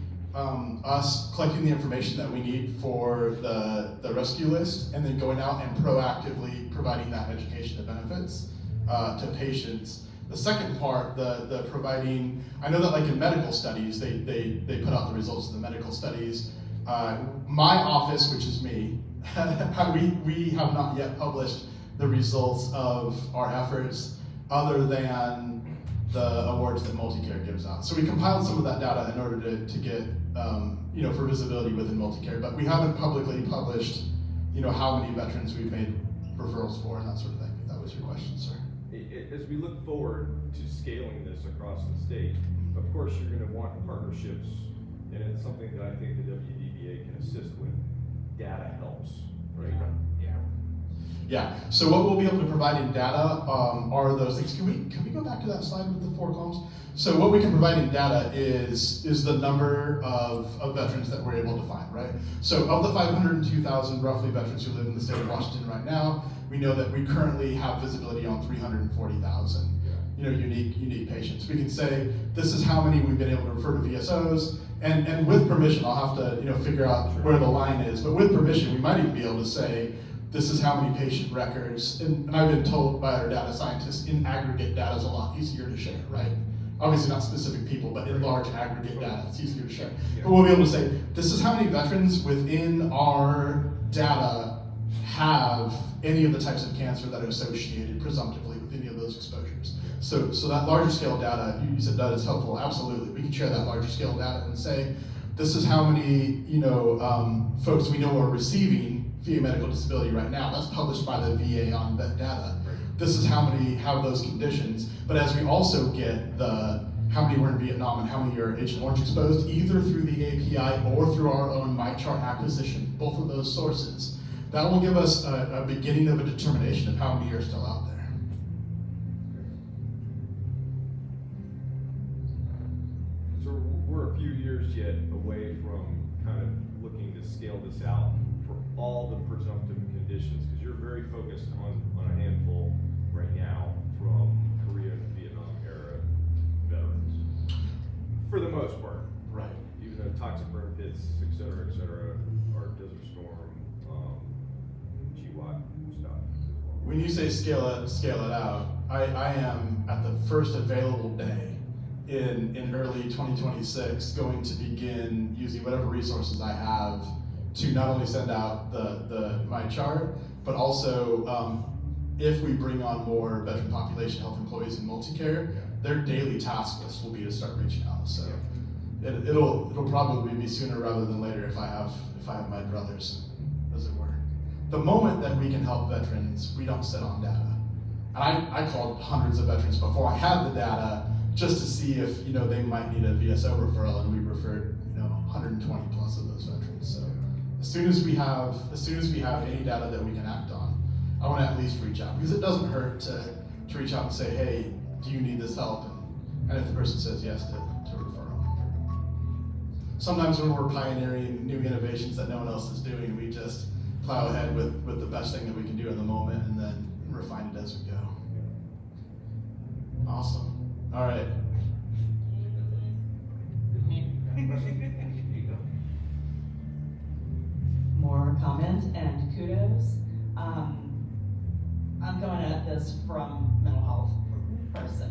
C: us collecting the information that we need for the rescue list, and then going out and proactively providing that education and benefits to patients. The second part, the providing, I know that like in medical studies, they put out the results of the medical studies. My office, which is me, we have not yet published the results of our efforts other than the awards that MultiCare gives out. So we compiled some of that data in order to get, for visibility within MultiCare, but we haven't publicly published, how many veterans we've made referrals for and that sort of thing, if that was your question, sir.
I: As we look forward to scaling this across the state, of course you're going to want partnerships, and it's something that I think the WDBA can assist with. Data helps, right?
C: Yeah, so what we'll be able to provide in data are those things. Can we go back to that slide with the 4 columns? So what we can provide in data is the number of veterans that we're able to find, right? So of the 502,000 roughly veterans who live in the state of Washington right now, we know that we currently have visibility on 340,000 unique patients. We can say this is how many we've been able to refer to VSOs, and with permission, I'll have to figure out where the line is, but with permission, we might even be able to say this is how many patient records, and I've been told by our data scientists, in aggregate data is a lot easier to share, right? obviously not specific people, but in large aggregate data, it's easier to share. But we'll be able to say, this is how many veterans within our data have any of the types of cancer that are associated presumptively with any of those exposures. So that larger scale data, you said that is helpful, absolutely. We can share that larger scale data and say, this is how many folks we know are receiving VA medical disability right now. That's published by the VA on vet data. This is how many have those conditions. But as we also get the how many were in Vietnam and how many are Agent Orange exposed, either through the API or through our own MyChart acquisition, both of those sources, that will give us a beginning of a determination of how many are still out there.
I: So we're a few years yet away from kind of looking to scale this out for all the presumptive conditions, because you're very focused on a handful right now from Korea and Vietnam era veterans, for the most part.
C: Right.
I: Even though toxic burn pits, et cetera, or Desert Storm, GWAT stuff.
C: When you say scale it out, I am at the first available day in early 2026 going to begin using whatever resources I have to not only send out the MyChart, but also if we bring on more veteran population health employees in MultiCare, their daily task list will be to start reaching out. So it'll probably be sooner rather than later if I have my druthers, as it were. The moment that we can help veterans, we don't sit on data. And I called hundreds of veterans before I had the data just to see if they might need a VSO referral, and we referred 120 plus of those veterans. So as soon as we have any data that we can act on, I want to at least reach out, because it doesn't hurt to reach out and say, hey, do you need this help? And if the person says yes, to refer them. Sometimes when we're pioneering new innovations that no one else is doing, we just plow ahead with the best thing that we can do in the moment and then refine it as we go. Awesome. All right.
D: More comment and kudos. I'm going at this from mental health person.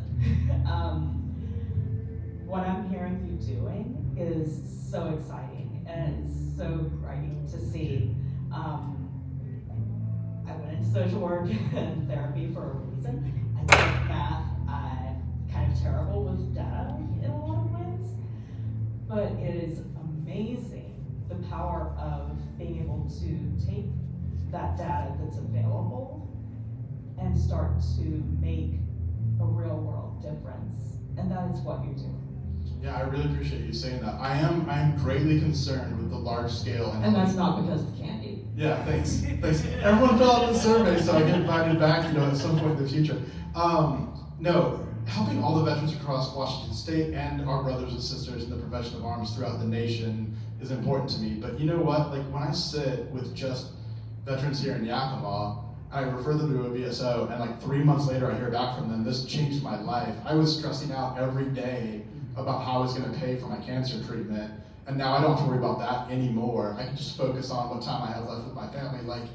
D: What I'm hearing you doing is so exciting, and it's so great to see. I went into social work and therapy for a reason. I love math. I'm kind of terrible with data in a lot of ways, but it is amazing the power of being able to take that data that's available and start to make a real world difference. And that is what you're doing.
C: Yeah, I really appreciate you saying that. I am greatly concerned with the large scale.
D: And that's not because of candy.
C: Yeah, thanks. Everyone fill out the survey so I get invited back, at some point in the future. No, helping all the veterans across Washington State and our brothers and sisters in the profession of arms throughout the nation is important to me. But you know what? Like when I sit with just veterans here in Yakima, I refer them to a VSO, and like 3 months later I hear back from them, this changed my life. I was stressing out every day about how I was gonna pay for my cancer treatment, and now I don't have to worry about that anymore. I can just focus on what time I have left with my family. Like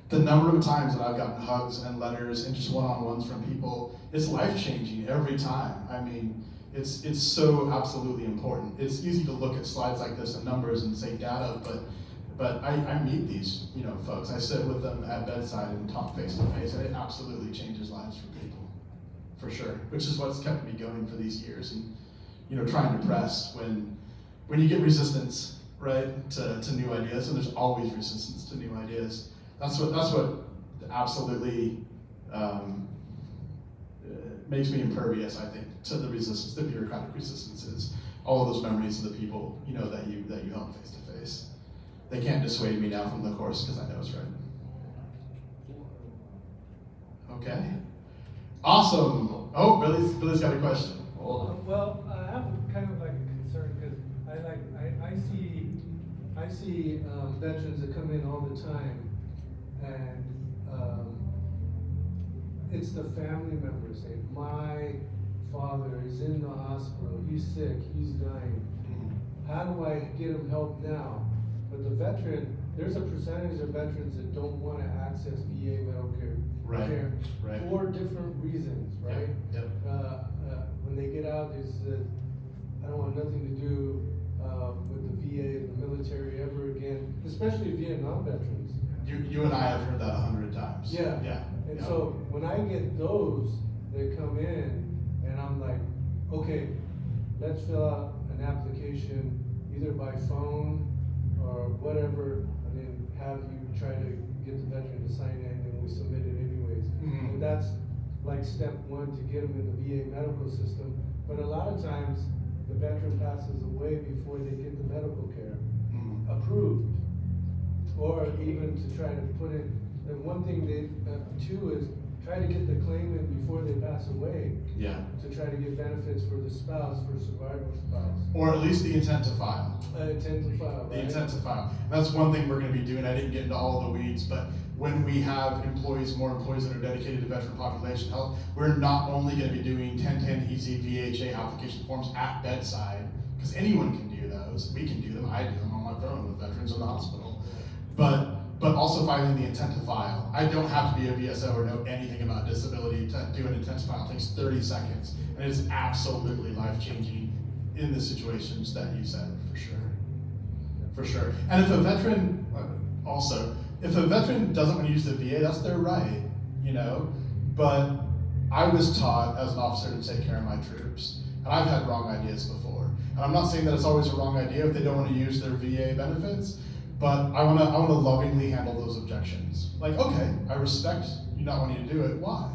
C: the number of times that I've gotten hugs and letters and just one-on-ones from people, it's life-changing every time. I mean, it's so absolutely important. It's easy to look at slides like this and numbers and say data, but I meet these folks. I sit with them at bedside and talk face to face, and it absolutely changes lives for people, for sure. Which is what's kept me going for these years, and trying to press when you get resistance, right, to new ideas, and there's always resistance to new ideas. That's what absolutely makes me impervious, I think, to the resistance, the bureaucratic resistance is all of those memories of the people that you help face to face. They can't dissuade me now from the course because I know it's right. Okay. Awesome. Oh, Billy's got a question.
B: Well, I have kind of like a concern because I see veterans that come in all the time, and it's the family members saying, my father is in the hospital, he's sick, he's dying. How do I get him help now? But the veteran, there's a percentage of veterans that don't want to access VA medical care
C: Right,
B: care
C: right.
B: for different reasons, right?
C: Yep.
B: When they get out, they said, I don't want nothing to do with the VA, the military ever again, especially Vietnam veterans.
C: You and I have heard that 100 times.
B: Yeah.
C: Yeah.
B: And
C: yeah.
B: so when I get those, they come in and I'm like, okay, let's fill out an application either by phone or whatever, and then have you try to get the veteran to sign it, and then we submit it anyways.
C: Mhm.
B: And that's like step one to get them in the VA medical system. But a lot of times, the veteran passes away before they get the medical care
C: Mhm.
B: approved. Or even to try to put it, and one thing they, too, is try to get the claim in before they pass away,
C: Yeah.
B: to try to get benefits for the spouse, for survivor spouse.
C: Or at least the intent to file.
B: Intent to file,
C: The
B: right?
C: intent to file. And that's one thing we're going to be doing. I didn't get into all the weeds, but when we have employees, more employees that are dedicated to veteran population health, we're not only going to be doing 1010 easy VHA application forms at bedside, because anyone can do those. We can do them. I do them on my phone with veterans in the hospital. But also filing the intent to file. I don't have to be a VSO or know anything about disability to do an intent to file. It takes 30 seconds, and it is absolutely life-changing in the situations that you said, for sure. For sure. And if a veteran, if a veteran doesn't want to use the VA, that's their right, you know? But I was taught as an officer to take care of my troops, and I've had wrong ideas before. And I'm not saying that it's always a wrong idea if they don't want to use their VA benefits, but I want to lovingly handle those objections. Like, okay, I respect you not wanting to do it. Why?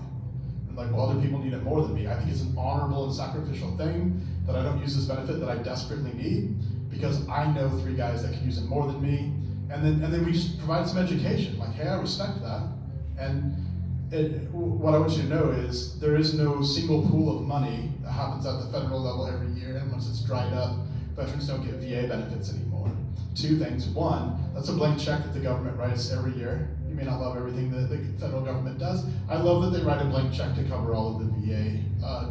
C: And like, well, other people need it more than me. I think it's an honorable and sacrificial thing that I don't use this benefit that I desperately need, because I know 3 guys that can use it more than me. And then we just provide some education. Like, hey, I respect that. And what I want you to know is there is no single pool of money that happens at the federal level every year, and once it's dried up, veterans don't get VA benefits anymore. 2 things. 1, that's a blank check that the government writes every year. You may not love everything that the federal government does. I love that they write a blank check to cover all of the VA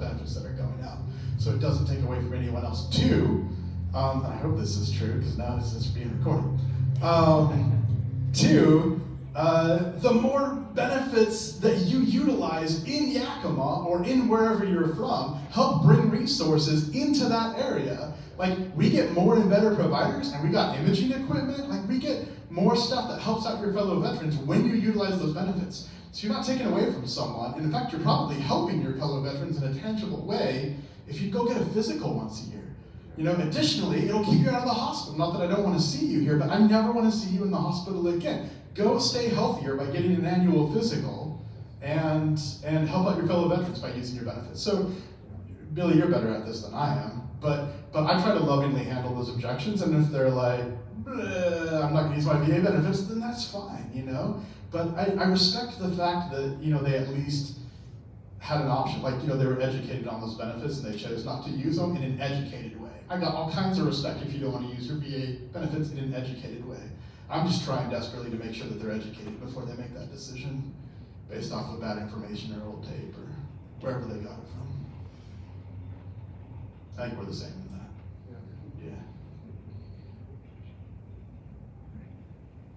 C: benefits that are going out. So it doesn't take away from anyone else. 2, and I hope this is true because now this is being recorded. 2, the more benefits that you utilize in Yakima or in wherever you're from help bring resources into that area. Like, we get more and better providers, and we got imaging equipment. Like, we get more stuff that helps out your fellow veterans when you utilize those benefits. So you're not taking away from someone, and in fact, you're probably helping your fellow veterans in a tangible way if you go get a physical once a year. You know, additionally, it'll keep you out of the hospital. Not that I don't want to see you here, but I never want to see you in the hospital again. Go stay healthier by getting an annual physical and help out your fellow veterans by using your benefits. So, Billy, you're better at this than I am, but I try to lovingly handle those objections, and if they're like, I'm not going to use my VA benefits, then that's fine, you know? But I respect the fact that, you know, they at least had an option, like, you know, they were educated on those benefits and they chose not to use them in an educated way. I got all kinds of respect if you don't want to use your VA benefits in an educated way. I'm just trying desperately to make sure that they're educated before they make that decision based off of bad information or old tape or wherever they got it from. I think we're the same in that. Yeah.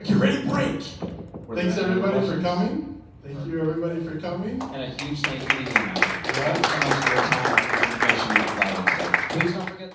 C: Okay, ready, break. Thanks everybody for coming. Thank you everybody for coming.
A: And a huge thank you to you, Matt. Please don't forget